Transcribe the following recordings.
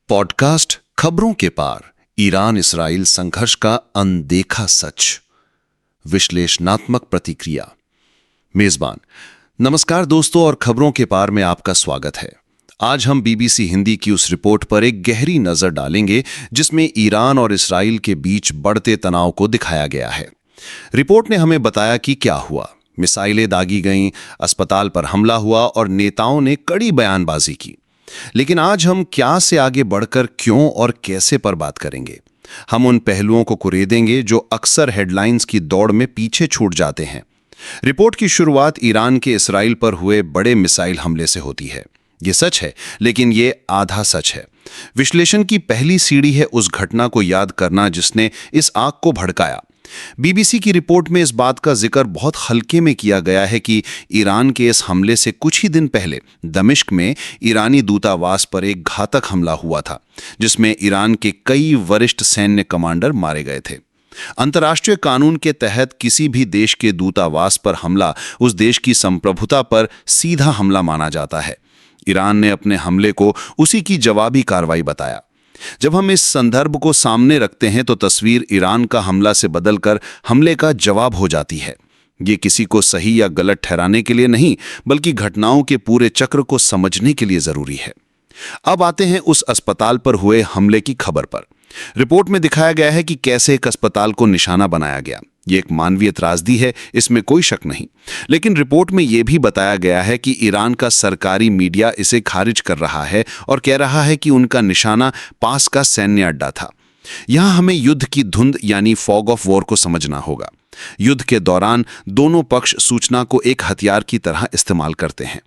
Podcast खबरों के पार, Iran Israel संघर्ष का अनदेखा सच, विश्लेषणात्मक प्रतिक्रिया। मेजबान नमस्कार दोस्तों, और खबरों के पार में आपका स्वागत है। आज हम बीबीसी हिंदी की उस रिपोर्ट पर एक गहरी नजर डालेंगे जिसमें ईरान और इसराइल के बीच बढ़ते तनाव को दिखाया गया है। रिपोर्ट ने हमें बताया कि क्या हुआ, मिसाइलें दागी गईं, अस्पताल पर हमला हुआ और नेताओं ने कड़ी बयानबाजी की। लेकिन आज हम क्या से आगे बढ़कर क्यों और कैसे पर बात करेंगे। हम उन पहलुओं को कुरेदेंगे जो अक्सर हेडलाइंस की दौड़ में पीछे छूट जाते हैं। रिपोर्ट की शुरुआत ईरान के इसराइल पर हुए बड़े मिसाइल हमले से होती है। ये सच है, लेकिन ये आधा सच है। विश्लेषण की पहली सीढ़ी है उस घटना को याद करना जिसने इस आग को भड़काया। बीबीसी की रिपोर्ट में इस बात का जिक्र बहुत हल्के में किया गया है कि ईरान के इस हमले से कुछ ही दिन पहले दमिश्क में ईरानी दूतावास पर एक घातक हमला हुआ था, जिसमें ईरान के कई वरिष्ठ सैन्य कमांडर मारे गए थे। अंतर्राष्ट्रीय कानून के तहत किसी भी देश के दूतावास पर हमला उस देश की संप्रभुता पर सीधा हमला माना जाता है। ईरान ने अपने हमले को उसी की जवाबी कार्रवाई बताया। जब हम इस संदर्भ को सामने रखते हैं तो तस्वीर ईरान का हमला से बदलकर हमले का जवाब हो जाती है। ये किसी को सही या गलत ठहराने के लिए नहीं, बल्कि घटनाओं के पूरे चक्र को समझने के लिए जरूरी है। अब आते हैं उस अस्पताल पर हुए हमले की खबर पर। रिपोर्ट में दिखाया गया है कि कैसे एक अस्पताल को निशाना बनाया गया। ये एक मानवीय त्रासदी है, इसमें कोई शक नहीं। लेकिन रिपोर्ट में यह भी बताया गया है कि ईरान का सरकारी मीडिया इसे खारिज कर रहा है और कह रहा है कि उनका निशाना पास का सैन्य अड्डा था। यहां हमें युद्ध की धुंध यानी फॉग ऑफ वॉर को समझना होगा। युद्ध के दौरान दोनों पक्ष सूचना को एक हथियार की तरह इस्तेमाल करते हैं।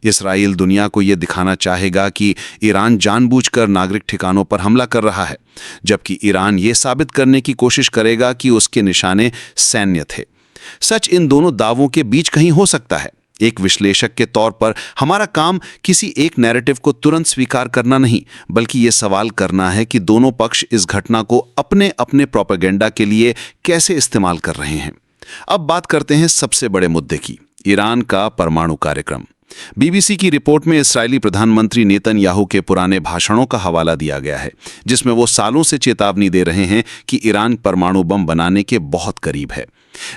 इसराइल दुनिया को यह दिखाना चाहेगा कि ईरान जानबूझकर नागरिक ठिकानों पर हमला कर रहा है, जबकि ईरान ये साबित करने की कोशिश करेगा कि उसके निशाने सैन्य थे। सच इन दोनों दावों के बीच कहीं हो सकता है। एक विश्लेषक के तौर पर हमारा काम किसी एक नैरेटिव को तुरंत स्वीकार करना नहीं, बल्कि ये सवाल करना है कि दोनों पक्ष इस घटना को अपने अपने प्रोपेगेंडा के लिए कैसे इस्तेमाल कर रहे हैं। अब बात करते हैं सबसे बड़े मुद्दे की, ईरान का परमाणु कार्यक्रम। बीबीसी की रिपोर्ट में इस्राएली प्रधानमंत्री नेतन्याहू के पुराने भाषणों का हवाला दिया गया है, जिसमें वो सालों से चेतावनी दे रहे हैं कि ईरान परमाणु बम बनाने के बहुत करीब है।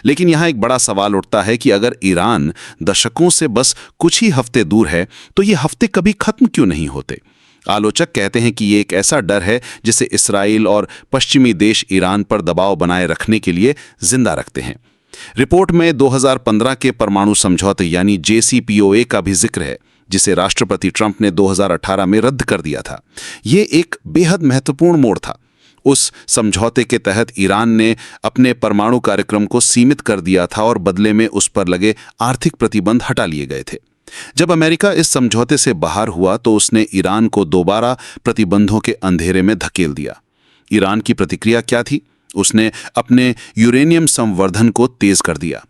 लेकिन यहाँ एक बड़ा सवाल उठता है कि अगर ईरान दशकों से बस कुछ ही हफ्ते दूर है, तो ये हफ्ते कभी खत्म क्यों नहीं होते? आलोचक कहते हैं कि ये एक ऐसा डर है जिसे इसराइल और पश्चिमी देश ईरान पर दबाव बनाए रखने के लिए जिंदा रखते हैं। रिपोर्ट में 2015 के परमाणु समझौते यानी JCPOA का भी जिक्र है, जिसे राष्ट्रपति ट्रंप ने 2018 में रद्द कर दिया था। ये एक बेहद महत्वपूर्ण मोड़ था। उस समझौते के तहत ईरान ने अपने परमाणु कार्यक्रम को सीमित कर दिया था और बदले में उस पर लगे आर्थिक प्रतिबंध हटा लिए गए थे। जब अमेरिका इस समझौते से बाहर हुआ तो उसने ईरान को दोबारा प्रतिबंधों के अंधेरे में धकेल दिया। ईरान की प्रतिक्रिया क्या थी? उसने अपने यूरेनियम संवर्धन को तेज कर दिया।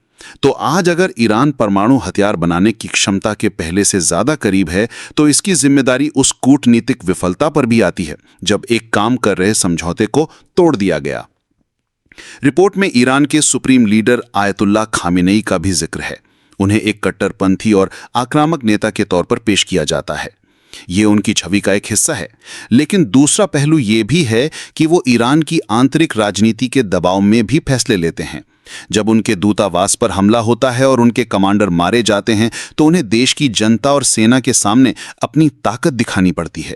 तो आज अगर ईरान परमाणु हथियार बनाने की क्षमता के पहले से ज्यादा करीब है, तो इसकी जिम्मेदारी उस कूटनीतिक विफलता पर भी आती है जब एक काम कर रहे समझौते को तोड़ दिया गया। रिपोर्ट में ईरान के सुप्रीम लीडर आयतुल्लाह खामेनेई का भी जिक्र है। उन्हें एक कट्टरपंथी और आक्रामक नेता के तौर पर पेश किया जाता है। ये उनकी छवि का एक हिस्सा है, लेकिन दूसरा पहलू ये भी है कि वो ईरान की आंतरिक राजनीति के दबाव में भी फैसले लेते हैं। जब उनके दूतावास पर हमला होता है और उनके कमांडर मारे जाते हैं, तो उन्हें देश की जनता और सेना के सामने अपनी ताकत दिखानी पड़ती है।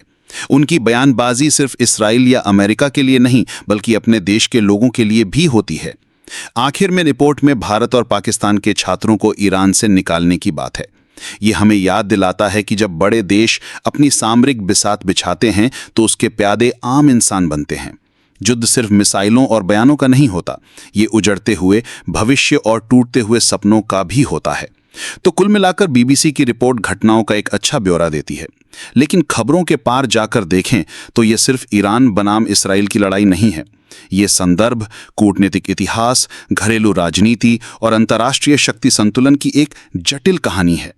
उनकी बयानबाजी सिर्फ इसराइल या अमेरिका के लिए नहीं, बल्कि अपने देश के लोगों के लिए भी होती है। आखिर में रिपोर्ट में भारत और पाकिस्तान के छात्रों को ईरान से निकालने की बात है। ये हमें याद दिलाता है कि जब बड़े देश अपनी सामरिक बिसात बिछाते हैं तो उसके प्यादे आम इंसान बनते हैं। युद्ध सिर्फ मिसाइलों और बयानों का नहीं होता, ये उजड़ते हुए भविष्य और टूटते हुए सपनों का भी होता है। तो कुल मिलाकर बीबीसी की रिपोर्ट घटनाओं का एक अच्छा ब्यौरा देती है, लेकिन खबरों के पार जाकर देखें तो ये सिर्फ ईरान बनाम इसराइल की लड़ाई नहीं है। ये संदर्भ, कूटनीतिक इतिहास, घरेलू राजनीति और अंतर्राष्ट्रीय शक्ति संतुलन की एक जटिल कहानी है।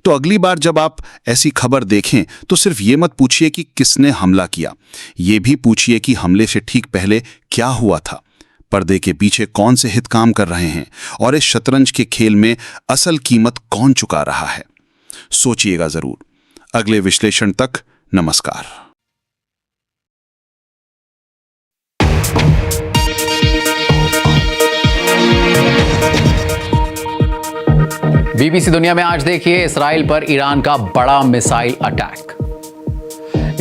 तो अगली बार जब आप ऐसी खबर देखें तो सिर्फ ये मत पूछिए कि किसने हमला किया, ये भी पूछिए कि हमले से ठीक पहले क्या हुआ था, पर्दे के पीछे कौन से हित काम कर रहे हैं और इस शतरंज के खेल में असल कीमत कौन चुका रहा है। सोचिएगा जरूर। अगले विश्लेषण तक नमस्कार। बीबीसी दुनिया में आज देखिए इसराइल पर ईरान का बड़ा मिसाइल अटैक।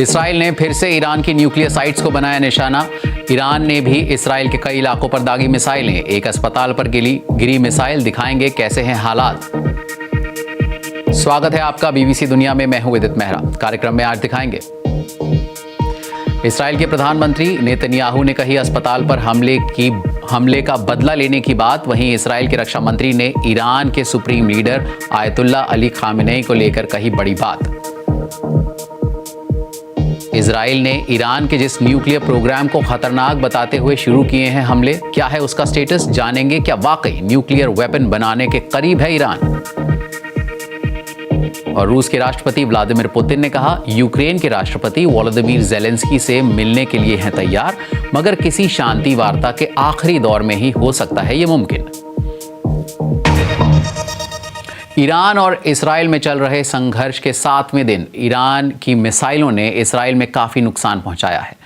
इसराइल ने फिर से ईरान की न्यूक्लियर साइट्स को बनाया निशाना। ईरान ने भी इसराइल के कई इलाकों पर दागी मिसाइलें। एक अस्पताल पर गिरी मिसाइल, दिखाएंगे कैसे हैं हालात। स्वागत है आपका बीबीसी दुनिया में, मैं हूं विदित मेहरा। कार्यक्रम में आज दिखाएंगे इसराइल के प्रधानमंत्री नेतन्याहू ने कही अस्पताल पर हमले का बदला लेने की बात। वहीं इसराइल के रक्षा मंत्री ने ईरान के supreme leader ayatollah Ali Khamenei को लेकर कही बड़ी बात। इसराइल ने ईरान के जिस न्यूक्लियर प्रोग्राम को खतरनाक बताते हुए शुरू किए हैं हमले, क्या है उसका स्टेटस, जानेंगे क्या वाकई न्यूक्लियर वेपन बनाने के करीब है ईरान। और रूस के राष्ट्रपति व्लादिमीर पुतिन ने कहा यूक्रेन के राष्ट्रपति वोलोदिमीर ज़ेलेंस्की से मिलने के लिए हैं तैयार, मगर किसी शांति वार्ता के आखिरी दौर में ही हो सकता है ये मुमकिन। ईरान और इसराइल में चल रहे संघर्ष के 7वें दिन ईरान की मिसाइलों ने इसराइल में काफ़ी नुकसान पहुंचाया है।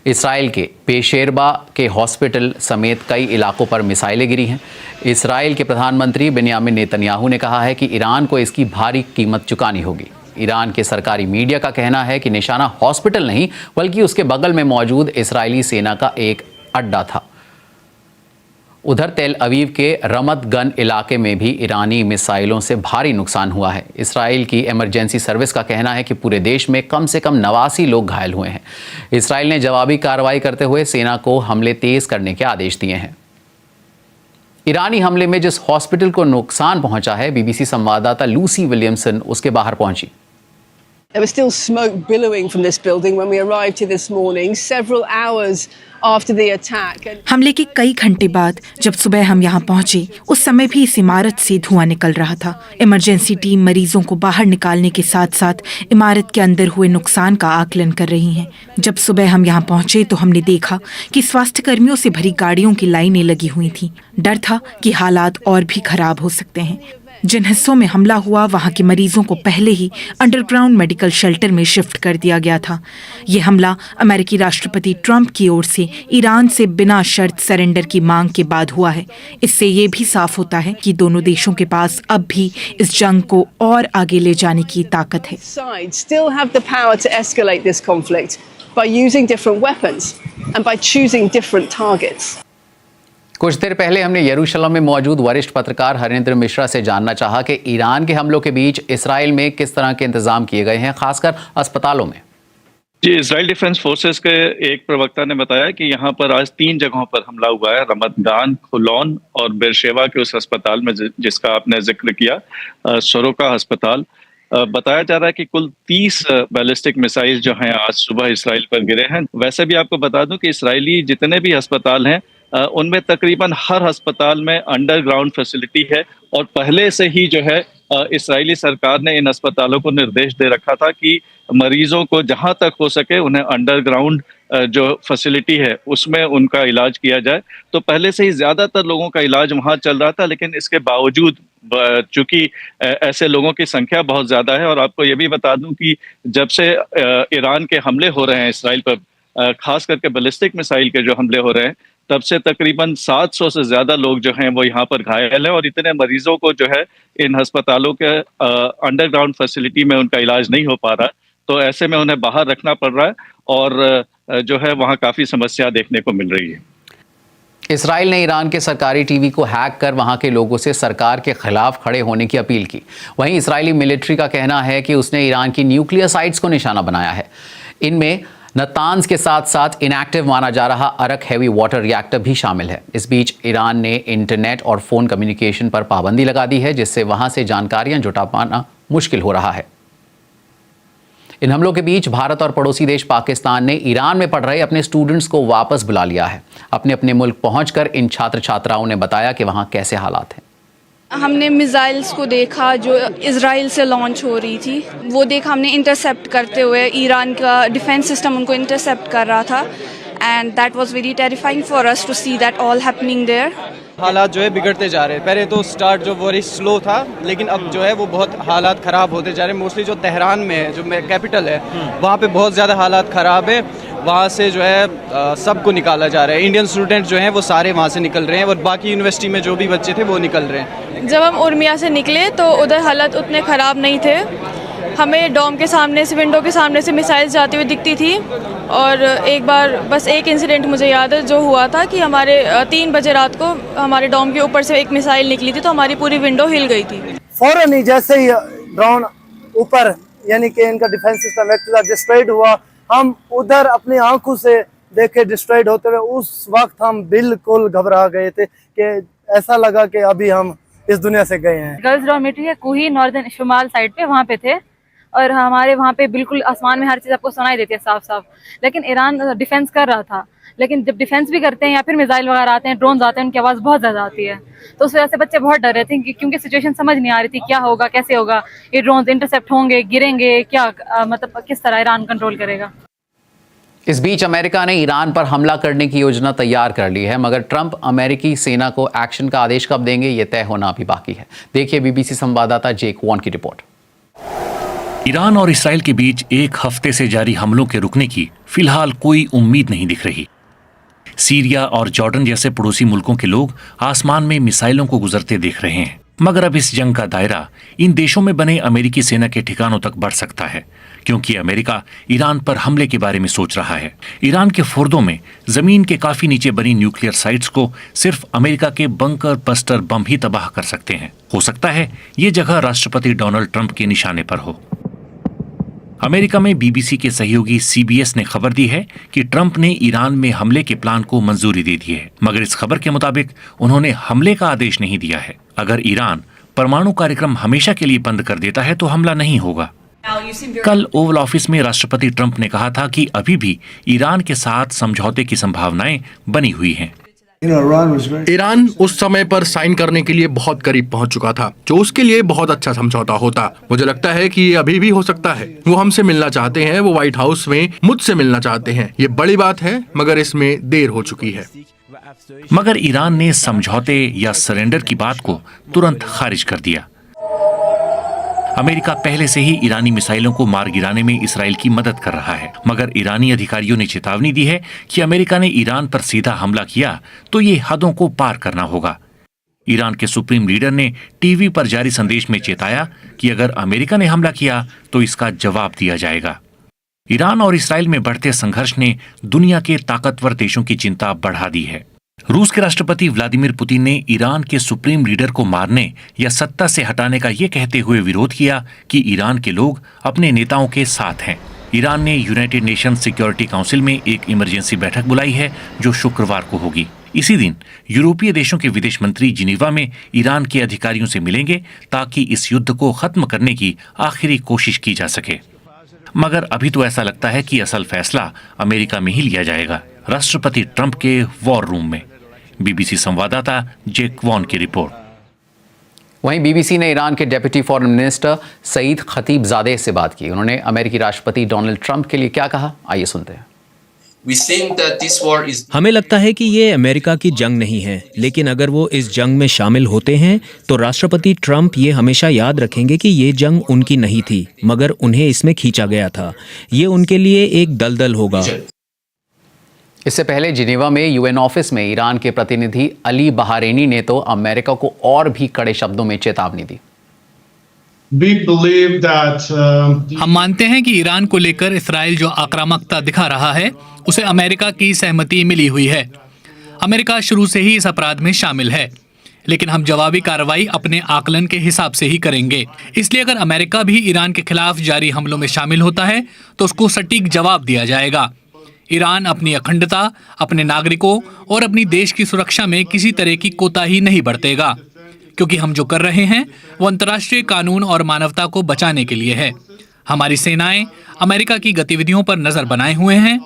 इसराइल के पेशेरबा के हॉस्पिटल समेत कई इलाकों पर मिसाइलें गिरी हैं। इसराइल के प्रधानमंत्री बेंयामिन नेतन्याहू ने कहा है कि ईरान को इसकी भारी कीमत चुकानी होगी। ईरान के सरकारी मीडिया का कहना है कि निशाना हॉस्पिटल नहीं बल्कि उसके बगल में मौजूद इजरायली सेना का एक अड्डा था। उधर तेल अवीव के रमत गन इलाके में भी ईरानी मिसाइलों से भारी नुकसान हुआ है। इसराइल की इमरजेंसी सर्विस का कहना है कि पूरे देश में कम से कम 89 लोग घायल हुए हैं। इसराइल ने जवाबी कार्रवाई करते हुए सेना को हमले तेज करने के आदेश दिए हैं। ईरानी हमले में जिस हॉस्पिटल को नुकसान पहुंचा है, बीबीसी संवाददाता लूसी विलियमसन उसके बाहर पहुंची। There was still smoke billowing from this building when we arrived here this morning, several hours after the attack. हमले के कई घंटे बाद जब सुबह हम यहाँ पहुंचे, उस समय भी इस इमारत से धुआं निकल रहा था। इमरजेंसी टीम मरीजों को बाहर निकालने के साथ साथ इमारत के अंदर हुए नुकसान का आकलन कर रही हैं। जब सुबह हम यहाँ पहुंचे तो हमने देखा कि स्वास्थ्य कर्मियों से भरी गाड़ियों की लाइनें लगी हुई थीं। डर था कि हालात और भी खराब हो सकते हैं। जिन हिस्सों में हमला हुआ वहां के मरीजों को पहले ही अंडरग्राउंड मेडिकल शेल्टर में शिफ्ट कर दिया गया था। ये हमला अमेरिकी राष्ट्रपति ट्रंप की ओर से ईरान से बिना शर्त सरेंडर की मांग के बाद हुआ है। इससे ये भी साफ होता है कि दोनों देशों के पास अब भी इस जंग को और आगे ले जाने की ताकत है। Sides still have the power to escalate this conflict by using different weapons and by choosing different targets. कुछ देर पहले हमने यरूशलेम में मौजूद वरिष्ठ पत्रकार हरेंद्र मिश्रा से जानना चाहा कि ईरान के हमलों के बीच इसराइल में किस तरह के इंतजाम किए गए हैं, खासकर अस्पतालों में। जी, इजराइल डिफेंस फोर्सेस के एक प्रवक्ता ने बताया कि यहाँ पर आज 3 जगहों पर हमला हुआ है, रमत गान, खुलौन और बेरशेवा के उस अस्पताल में जिसका आपने जिक्र किया, सोरोका अस्पताल। बताया जा रहा है कि कुल 30 बैलिस्टिक मिसाइल जो हैं आज सुबह इसराइल पर गिरे हैं। वैसे भी आपको बता दूं कि इसराइली जितने भी अस्पताल हैं उनमें तकरीबन हर अस्पताल में अंडरग्राउंड फैसिलिटी है और पहले से ही जो है इसराइली सरकार ने इन अस्पतालों को निर्देश दे रखा था कि मरीजों को जहां तक हो सके उन्हें अंडरग्राउंड जो फैसिलिटी है उसमें उनका इलाज किया जाए। तो पहले से ही ज्यादातर लोगों का इलाज वहां चल रहा था, लेकिन इसके बावजूद चूंकि ऐसे लोगों की संख्या बहुत ज्यादा है, और आपको ये भी बता दूं कि जब से ईरान के हमले हो रहे हैं इसराइल पर, खास करके बैलिस्टिक मिसाइल के जो हमले हो रहे हैं, तब से तकरीबन 700 से ज्यादा लोग जो हैं वो यहाँ पर घायल हैं और इतने मरीजों को जो है इन अस्पतालों के अंडरग्राउंड फैसिलिटी में उनका इलाज नहीं हो पा रहा। तो ऐसे में उन्हें बाहर रखना पड़ रहा है और जो है वहाँ काफी समस्या देखने को मिल रही है। इसराइल ने ईरान के सरकारी टीवी को हैक कर वहां के लोगों से सरकार के खिलाफ खड़े होने की अपील की। वहीं इसराइली मिलिट्री का कहना है कि उसने ईरान की न्यूक्लियर साइट्स को निशाना बनाया है। इनमें नतान्स के साथ साथ इनएक्टिव माना जा रहा अरक हैवी वाटर रिएक्टर भी शामिल है। इस बीच ईरान ने इंटरनेट और फोन कम्युनिकेशन पर पाबंदी लगा दी है, जिससे वहां से जानकारियां जुटा पाना मुश्किल हो रहा है। इन हमलों के बीच भारत और पड़ोसी देश पाकिस्तान ने ईरान में पढ़ रहे अपने स्टूडेंट्स को वापस बुला लिया है। अपने अपने मुल्क पहुंचकर इन छात्र छात्राओं ने बताया कि वहां कैसे हालात हैं। हमने मिसाइल्स को देखा जो इजराइल से लॉन्च हो रही थी, वो देखा हमने इंटरसेप्ट करते हुए। ईरान का डिफेंस सिस्टम उनको इंटरसेप्ट कर रहा था and that was very terrifying for us to see that all happening there. हालात जो है बिगड़ते जा रहे हैं। पहले तो स्टार्ट जो वेरी स्लो था, लेकिन अब जो है वो बहुत हालात ख़राब होते जा रहे हैं। मोस्टली जो तेहरान में है, जो कैपिटल है, वहाँ पे बहुत ज़्यादा हालात ख़राब है। वहाँ से जो है सबको निकाला जा रहा है। इंडियन स्टूडेंट जो हैं वो सारे वहाँ से निकल रहे हैं और बाकी यूनिवर्सिटी में जो भी बच्चे थे वो निकल रहे हैं। जब हम उर्मिया से निकले तो उधर हालत उतने ख़राब नहीं थे। हमें डॉम के सामने से, विंडो के सामने से मिसाइल्स जाती हुई दिखती थी। और एक बार बस एक इंसिडेंट मुझे याद है जो हुआ था कि हमारे 3 बजे रात को हमारे डॉम के ऊपर से एक मिसाइल निकली थी तो हमारी पूरी विंडो हिल गई थी। फौरन ही जैसे ही ड्रोन ऊपर यानी कि इनका डिफेंस सिस्टम डिस्ट्रॉयड हुआ, हम उधर अपनी आंखों से देखे डिस्ट्रॉयड होते हुए, उस वक्त हम बिल्कुल घबरा गए थे कि ऐसा लगा कि अभी हम इस दुनिया से गए हैं। गर्ल्स डॉर्मेट्री है कोही नॉर्दर्न शुमाल साइड पे, वहाँ पे थे और हमारे वहाँ पे बिल्कुल आसमान में हर चीज़ आपको सुनाई देती है साफ साफ। लेकिन ईरान डिफेंस कर रहा था, लेकिन जब डिफेंस भी करते हैं या फिर मिसाइल वगैरह आते हैं, ड्रोन आते हैं, उनकी आवाज़ बहुत ज़्यादा आती है। तो उस वजह से बच्चे बहुत डर रहे थे क्योंकि सिचुएशन समझ नहीं आ रही थी क्या होगा, कैसे होगा, ये ड्रोन इंटरसेप्ट होंगे, गिरेंगे क्या, मतलब किस तरह ईरान कंट्रोल करेगा। इस बीच अमेरिका ने ईरान पर हमला करने की योजना तैयार कर ली है, मगर ट्रंप अमेरिकी सेना को एक्शन का आदेश कब देंगे ये तय होना अभी बाकी है। देखिए बीबीसी संवाददाता जेक वॉन की रिपोर्ट। ईरान और इसराइल के बीच एक हफ्ते से जारी हमलों के रुकने की फिलहाल कोई उम्मीद नहीं दिख रही। सीरिया और जॉर्डन जैसे पड़ोसी मुल्कों के लोग आसमान में मिसाइलों को गुजरते देख रहे हैं, मगर अब इस जंग का दायरा इन देशों में बने अमेरिकी सेना के ठिकानों तक बढ़ सकता है, क्योंकि अमेरिका ईरान पर हमले के बारे में सोच रहा है। ईरान के फुर्दों में जमीन के काफी नीचे बनी न्यूक्लियर साइट्स को सिर्फ अमेरिका के बंकर बस्टर बम ही तबाह कर सकते हैं। हो सकता है ये जगह राष्ट्रपति डोनाल्ड ट्रंप के निशाने पर हो। अमेरिका में बीबीसी के सहयोगी सीबीएस ने खबर दी है कि ट्रंप ने ईरान में हमले के प्लान को मंजूरी दे दी है, मगर इस खबर के मुताबिक उन्होंने हमले का आदेश नहीं दिया है। अगर ईरान परमाणु कार्यक्रम हमेशा के लिए बंद कर देता है तो हमला नहीं होगा। कल ओवल ऑफिस में राष्ट्रपति ट्रंप ने कहा था कि अभी भी ईरान के साथ समझौते की संभावनाएं बनी हुई हैं। ईरान उस समय पर साइन करने के लिए बहुत करीब पहुंच चुका था, जो उसके लिए बहुत अच्छा समझौता होता। मुझे लगता है कि ये अभी भी हो सकता है। वो हमसे मिलना चाहते हैं, वो व्हाइट हाउस में मुझसे मिलना चाहते हैं। ये बड़ी बात है, मगर इसमें देर हो चुकी है। मगर ईरान ने समझौते या सरेंडर की बात को तुरंत खारिज कर दिया। अमेरिका पहले से ही ईरानी मिसाइलों को मार गिराने में इसराइल की मदद कर रहा है, मगर ईरानी अधिकारियों ने चेतावनी दी है कि अमेरिका ने ईरान पर सीधा हमला किया तो ये हदों को पार करना होगा। ईरान के सुप्रीम लीडर ने टीवी पर जारी संदेश में चेताया कि अगर अमेरिका ने हमला किया तो इसका जवाब दिया जाएगा। ईरान और इसराइल में बढ़ते संघर्ष ने दुनिया के ताकतवर देशों की चिंता बढ़ा दी है। रूस के राष्ट्रपति व्लादिमीर पुतिन ने ईरान के सुप्रीम लीडर को मारने या सत्ता से हटाने का ये कहते हुए विरोध किया कि ईरान के लोग अपने नेताओं के साथ हैं। ईरान ने यूनाइटेड नेशन सिक्योरिटी काउंसिल में एक इमरजेंसी बैठक बुलाई है जो शुक्रवार को होगी। इसी दिन यूरोपीय देशों के विदेश मंत्री जिनेवा में ईरान के अधिकारियों से मिलेंगे ताकि इस युद्ध को खत्म करने की आखिरी कोशिश की जा सके। मगर अभी तो ऐसा लगता है कि असल फैसला अमेरिका में ही लिया जाएगा, राष्ट्रपति ट्रंप के वॉर रूम में। बीबीसी संवाददाता जेक वॉन की रिपोर्ट। वहीं बीबीसी ने ईरान के डेप्यूटी फॉरेन मिनिस्टर सईद खतीबजादे से बात की। उन्होंने अमेरिकी राष्ट्रपति डोनाल्ड ट्रंप के लिए क्या कहा, आइए सुनते हैं। हमें लगता है कि ये अमेरिका की जंग नहीं है, लेकिन अगर वो इस जंग में शामिल होते हैं तो राष्ट्रपति ट्रंप ये हमेशा याद रखेंगे कि ये जंग उनकी नहीं थी, मगर उन्हें इसमें खींचा गया था। ये उनके लिए एक दलदल होगा। इससे पहले जिनेवा में यूएन ऑफिस में ईरान के प्रतिनिधि अली बहारेनी ने तो अमेरिका को और भी कड़े शब्दों में चेतावनी दी। हम मानते हैं कि ईरान को लेकर इसराइल जो आक्रामकता दिखा रहा है उसे अमेरिका की सहमति मिली हुई है। अमेरिका शुरू से ही इस अपराध में शामिल है, लेकिन हम जवाबी कार्रवाई अपने आकलन के हिसाब से ही करेंगे। इसलिए अगर अमेरिका भी ईरान के खिलाफ जारी हमलों में शामिल होता है तो उसको सटीक जवाब दिया जाएगा। ईरान अपनी अखंडता, अपने नागरिकों और अपनी देश की सुरक्षा में किसी तरह की कोताही नहीं बरतेगा, क्योंकि हम जो कर रहे हैं वो अंतर्राष्ट्रीय कानून और मानवता को बचाने के लिए है। हमारी सेनाएं अमेरिका की गतिविधियों पर नजर बनाए हुए हैं।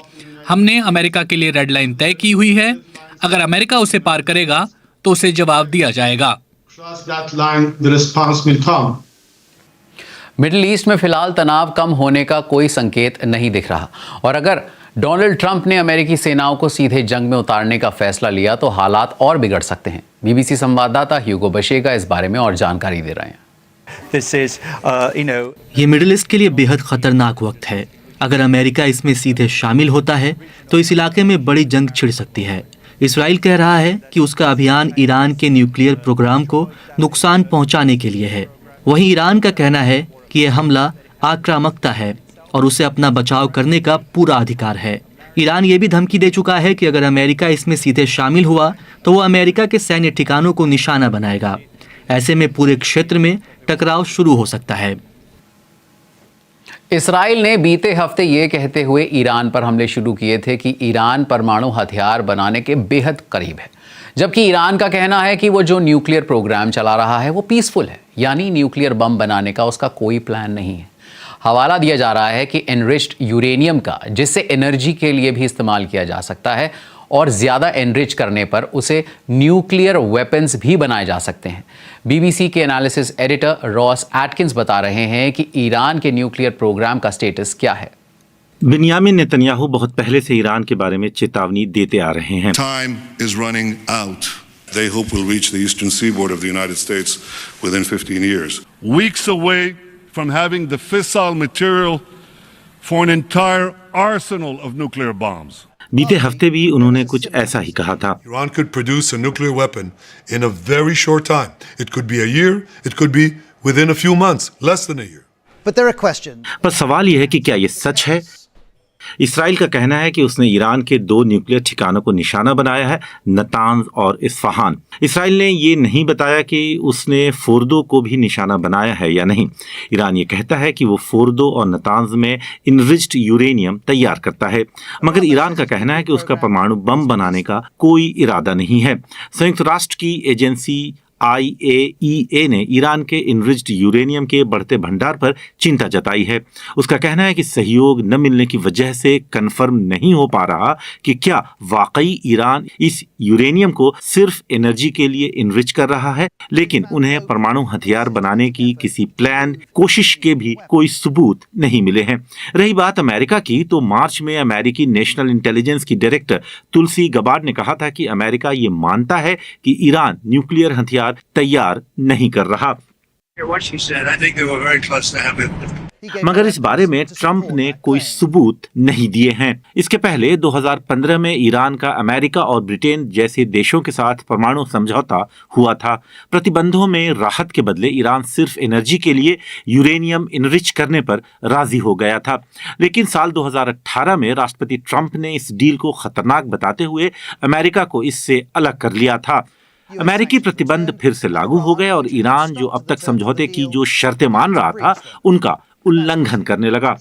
हमने अमेरिका के लिए रेड लाइन तय की हुई है। अगर अमेरिका उसे पार करेगा तो उसे जवाब दिया जाएगा। मिडिल ईस्ट में फिलहाल तनाव कम होने का कोई संकेत नहीं दिख रहा, और अगर डोनाल्ड ट्रंप ने अमेरिकी सेनाओं को सीधे जंग में उतारने का फैसला लिया तो हालात और बिगड़ सकते हैं। बीबीसी संवाददाता ह्यूगो बशेगा इस बारे में और जानकारी दे रहे हैं। ये मिडिल ईस्ट के लिए बेहद खतरनाक वक्त है। अगर अमेरिका इसमें सीधे शामिल होता है तो इस इलाके में बड़ी जंग छिड़ सकती है। इसराइल कह रहा है कि उसका अभियान ईरान के न्यूक्लियर प्रोग्राम को नुकसान पहुंचाने के लिए है। वहीं ईरान का कहना है कि यह हमला आक्रामकता है और उसे अपना बचाव करने का पूरा अधिकार है। ईरान ये भी धमकी दे चुका है कि अगर अमेरिका इसमें सीधे शामिल हुआ तो वो अमेरिका के सैन्य ठिकानों को निशाना बनाएगा। ऐसे में पूरे क्षेत्र में टकराव शुरू हो सकता है। इसराइल ने बीते हफ्ते ये कहते हुए ईरान पर हमले शुरू किए थे कि ईरान परमाणु हथियार बनाने के बेहद करीब है, जबकि ईरान का कहना है कि वो जो न्यूक्लियर प्रोग्राम चला रहा है वो पीसफुल है, यानी न्यूक्लियर बम बनाने का उसका कोई प्लान नहीं है। हवाला दिया जा रहा है कि एनरिच्ड यूरेनियम का, जिससे एनर्जी के लिए भी इस्तेमाल किया जा सकता है, और ज़्यादा एनरिच करने पर उसे न्यूक्लियर वेपन्स भी बनाए जा सकते हैं। बीबीसी के एनालिसिस एडिटर रॉस एटकिंस बता रहे हैं कि ईरान के न्यूक्लियर प्रोग्राम का स्टेटस क्या है। बिन्यामिन नेतन्याहू बहुत पहले से ईरान के बारे में चेतावनी देते आ रहे हैं। Time is running out. They hope will reach the eastern seaboard of the United States within 15 years. Weeks away from having the fissile material for an entire arsenal of nuclear bombs. बीते हफ्ते भी उन्होंने कुछ ऐसा ही कहा था। Iran could produce a nuclear weapon in a very short time. It could be a year, it could be within a few months, less than a year. But there are questions. पर सवाल यह है कि क्या ये सच है? Israel का कहना है कि उसने ईरान के 2 न्यूक्लियर ठिकानों को निशाना बनाया है, नतांज और इस्फहान। इसराइल ने ये नहीं बताया कि उसने फोर्दो को भी निशाना बनाया है या नहीं। ईरान ये कहता है कि वो फोर्दो और नतांज में इनरिच्ड यूरेनियम तैयार करता है, मगर ईरान का कहना है कि उसका परमाणु बम बनाने का कोई इरादा नहीं है। संयुक्त राष्ट्र की एजेंसी IAEA ने ईरान के इनरिच्ड यूरेनियम के बढ़ते भंडार पर चिंता जताई है। उसका कहना है कि सहयोग न मिलने की वजह से कंफर्म नहीं हो पा रहा कि क्या वाकई ईरान इस यूरेनियम को सिर्फ एनर्जी के लिए इनरिच कर रहा है, लेकिन उन्हें परमाणु हथियार बनाने की किसी प्लान कोशिश के भी कोई सबूत नहीं मिले हैं। रही बात अमेरिका की, तो मार्च में अमेरिकी नेशनल इंटेलिजेंस की डायरेक्टर तुलसी गबार्ड ने कहा था कि अमेरिका ये मानता है कि ईरान न्यूक्लियर हथियार तैयार नहीं कर रहा। मगर इस बारे में ट्रंप ने कोई सबूत नहीं दिए हैं। इसके पहले 2015 में ईरान का अमेरिका और ब्रिटेन जैसे देशों के साथ परमाणु समझौता हुआ था। प्रतिबंधों में राहत के बदले ईरान सिर्फ एनर्जी के लिए यूरेनियम इनरिच करने पर राजी हो गया था। लेकिन साल 2018 में राष्ट्रपति ट्रंप ने इस डील को खतरनाक बताते हुए अमेरिका को इससे अलग कर लिया था। अमेरिकी प्रतिबंध फिर से लागू हो गए और ईरान जो अब तक समझौते की जो शर्तें मान रहा था उनका उल्लंघन करने लगा।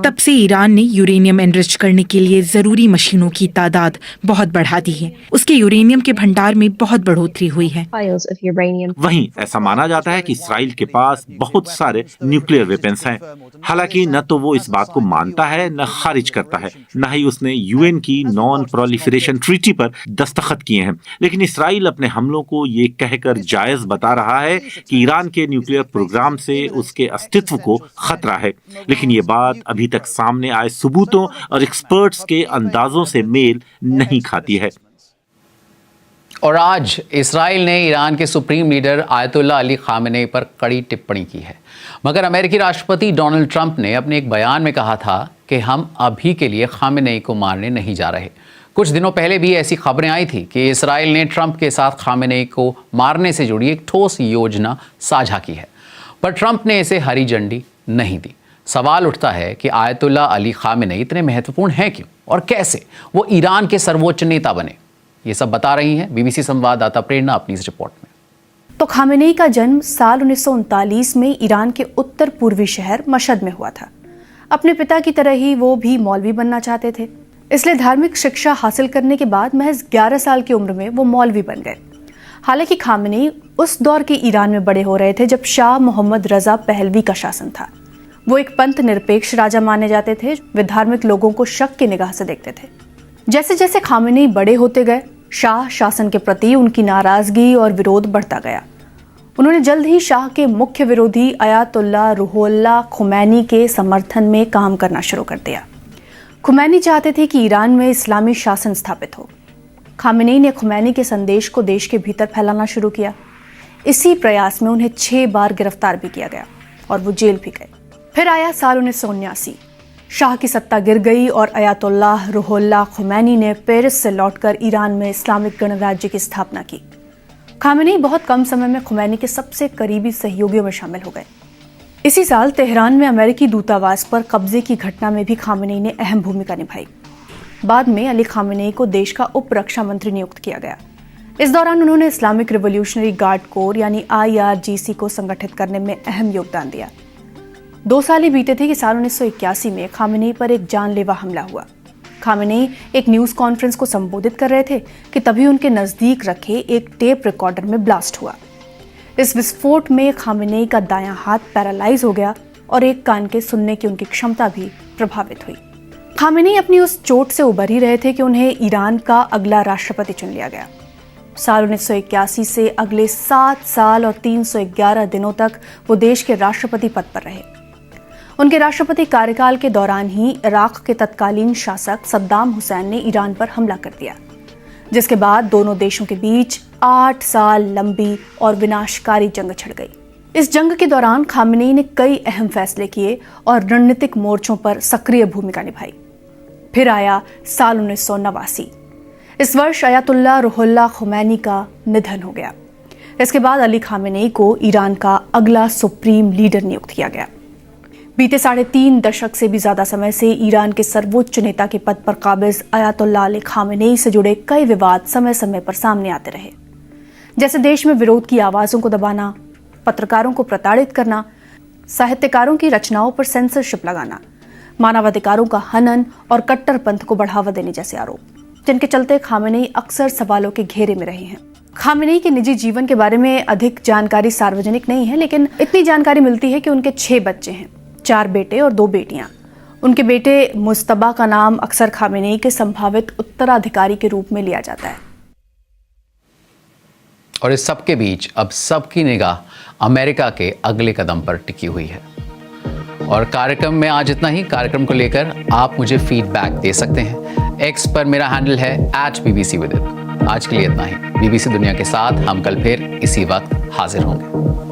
तब से ईरान ने यूरेनियम एनरिच करने के लिए जरूरी मशीनों की तादाद बहुत बढ़ा दी है। उसके यूरेनियम के भंडार में बहुत बढ़ोतरी हुई है। वहीं ऐसा माना जाता है कि इसराइल के पास बहुत सारे न्यूक्लियर वेपन्स हैं। हालांकि न तो वो इस बात को मानता है न खारिज करता है, न ही उसने यूएन की नॉन प्रोलिफरेशन ट्रीटी पर दस्तखत किए हैं। लेकिन इसराइल अपने हमलों को ये कहकर जायज बता रहा है कि ईरान के न्यूक्लियर प्रोग्राम से उसके अस्तित्व को खतरा है। लेकिन ये बात अभी तक सामने आए सबूतों और एक्सपर्ट्स के अंदाजों से मेल नहीं खाती है। और आज इसराइल ने ईरान के supreme leader Ayatollah Ali Khamenei पर कड़ी टिप्पणी की है। मगर अमेरिकी राष्ट्रपति डोनाल्ड ट्रंप ने अपने एक बयान में कहा था कि हम अभी के लिए खामेनेई को मारने नहीं जा रहे। कुछ दिनों पहले भी ऐसी खबरें आई थी कि इसराइल ने ट्रंप के साथ खामेनेई को मारने से जुड़ी एक ठोस योजना साझा की है, पर ट्रंप ने इसे हरी झंडी नहीं दी। सवाल उठता है कि आयतुल्लाह अली खामेनेई इतने महत्वपूर्ण हैं क्यों और कैसे वो ईरान के सर्वोच्च नेता बने। ये सब बता रही हैं बीबीसी संवाददाता प्रेरणा अपनी इस रिपोर्ट में। तो खामेनेई का जन्म साल 1939 में ईरान के उत्तर पूर्वी शहर मशहद में हुआ था। अपने पिता की तरह ही वो भी मौलवी बनना चाहते थे, इसलिए धार्मिक शिक्षा हासिल करने के बाद महज 11 साल की उम्र में वो मौलवी बन गए। हालांकि खामेनेई उस दौर के ईरान में बड़े हो रहे थे जब शाह मोहम्मद रजा पहलवी का शासन था। वो एक पंथ निरपेक्ष राजा माने जाते थे। वे धार्मिक लोगों को शक की निगाह से देखते थे। जैसे जैसे खामेनेई बड़े होते गए, शाह शासन के प्रति उनकी नाराजगी और विरोध बढ़ता गया। उन्होंने जल्द ही शाह के मुख्य विरोधी अयातुल्लाह रूहुल्लाह खुमैनी के समर्थन में काम करना शुरू कर दिया। खुमैनी चाहते थे कि ईरान में इस्लामी शासन स्थापित हो। खामेनेई ने खुमैनी के संदेश को देश के भीतर फैलाना शुरू किया। इसी प्रयास में उन्हें 6 बार गिरफ्तार भी किया गया और वो जेल भी गए। फिर आया साल 1979। शाह की सत्ता गिर गई और अयातुल्लाह रुहुल्लाह खुमैनी ने पेरिस से लौटकर ईरान में इस्लामिक गणराज्य की स्थापना की। खामेनी बहुत कम समय में खुमैनी के सबसे करीबी सहयोगियों में शामिल हो गए। इसी साल तेहरान में अमेरिकी दूतावास पर कब्जे की घटना में भी खामेनी ने अहम भूमिका निभाई। बाद में अली खामेनी को देश का उप रक्षा मंत्री नियुक्त किया गया। इस दौरान उन्होंने इस्लामिक रिवॉल्यूशनरी गार्ड कोर यानी IRGC को संगठित करने में अहम योगदान दिया। 2 साल ही बीते थे कि साल 1981 में खामेनी पर एक जानलेवा हमला हुआ। खामेनी एक न्यूज कॉन्फ्रेंस को संबोधित कर रहे थे कि तभी उनके नजदीक रखे एक टेप रिकॉर्डर में ब्लास्ट हुआ। इस विस्फोट में खामेनी का दायां हाथ पैरालाइज हो गया और एक कान के सुनने की उनकी क्षमता भी प्रभावित हुई। खामेनी अपनी उस चोट से उबर ही रहे थे कि उन्हें ईरान का अगला राष्ट्रपति चुन लिया गया। साल 1981 से अगले 7 साल और 311 दिनों तक वो देश के राष्ट्रपति पद पर रहे। उनके राष्ट्रपति कार्यकाल के दौरान ही इराक के तत्कालीन शासक सद्दाम हुसैन ने ईरान पर हमला कर दिया, जिसके बाद दोनों देशों के बीच 8 साल लंबी और विनाशकारी जंग छिड़ गई। इस जंग के दौरान खामेनी ने कई अहम फैसले किए और रणनीतिक मोर्चों पर सक्रिय भूमिका निभाई। फिर आया साल 1989। इस वर्ष अयातुल्लाह रुहुल्लाह खुमैनी का निधन हो गया। इसके बाद अली खामेनी को ईरान का अगला सुप्रीम लीडर नियुक्त किया गया। बीते 3.5 दशक से भी ज्यादा समय से ईरान के सर्वोच्च नेता के पद पर काबिज अयातुल्लाह अली खामेनी से जुड़े कई विवाद समय समय पर सामने आते रहे, जैसे देश में विरोध की आवाजों को दबाना, पत्रकारों को प्रताड़ित करना, साहित्यकारों की रचनाओं पर सेंसरशिप लगाना, मानवाधिकारों का हनन और कट्टरपंथ को बढ़ावा देने जैसे आरोप, जिनके चलते खामेनी अक्सर सवालों के घेरे में रहे हैं। खामेनी के निजी जीवन के बारे में अधिक जानकारी सार्वजनिक नहीं है, लेकिन इतनी जानकारी मिलती है कि उनके 6 बच्चे हैं, 4 बेटे और 2 बेटियां। उनके बेटे मुस्तबा का नाम अक्सर खामेनी के संभावित उत्तराधिकारी के रूप में लिया जाता है। और इस सब के बीच अब सबकी निगाह अमेरिका के अगले कदम पर टिकी हुई है। और कार्यक्रम में आज इतना ही। कार्यक्रम को लेकर आप मुझे फीडबैक दे सकते हैं। एक्स पर मेरा हैंडल है @BBC With It। आज के लिए इतना ही। BBC दुनिया के साथ हम कल फिर इसी वक्त हाजिर होंगे।